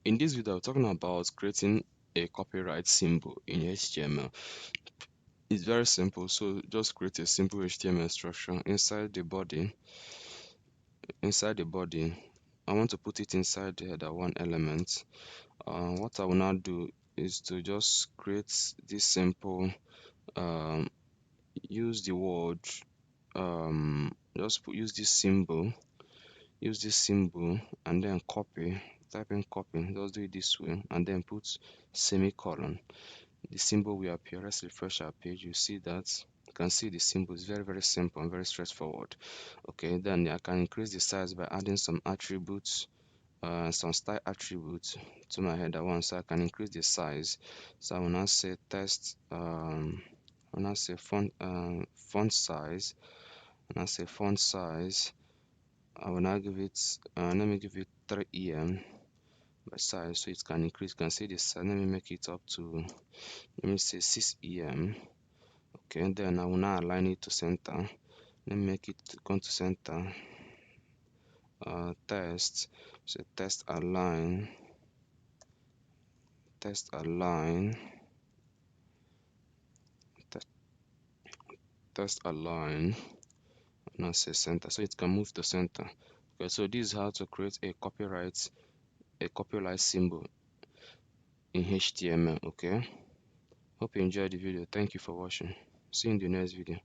In this video, I'm talking about creating a copyright symbol in HTML. It's very simple. So just create a simple HTML structure inside the body. Inside the body, I want to put it inside the header one element. What I will now do is to just create this simple. Use the word. Use this symbol. Use this symbol and then copy. Type in copy. Just do it this way and then put semicolon. The symbol will appear. Let's refresh our page. You see that. You can see the symbol is very simple and very straightforward. Okay, then I can increase the size by adding some attributes, some style attributes to my header one, so I can increase the size. So I will now say text. I will now say font size, and I say font size. I will now give it. Let me give it 3 em by size, so it can increase. You can see this. Let me make it up to. Let me say 6 em. Okay, then I will now align it to center. Let me make it come to center. Text. So text align. Text align. Text align. Now say center, so it can move to center. Okay, so this is how to create a copyright symbol in HTML. Okay, hope you enjoyed the video. Thank you for watching. See you in the next video.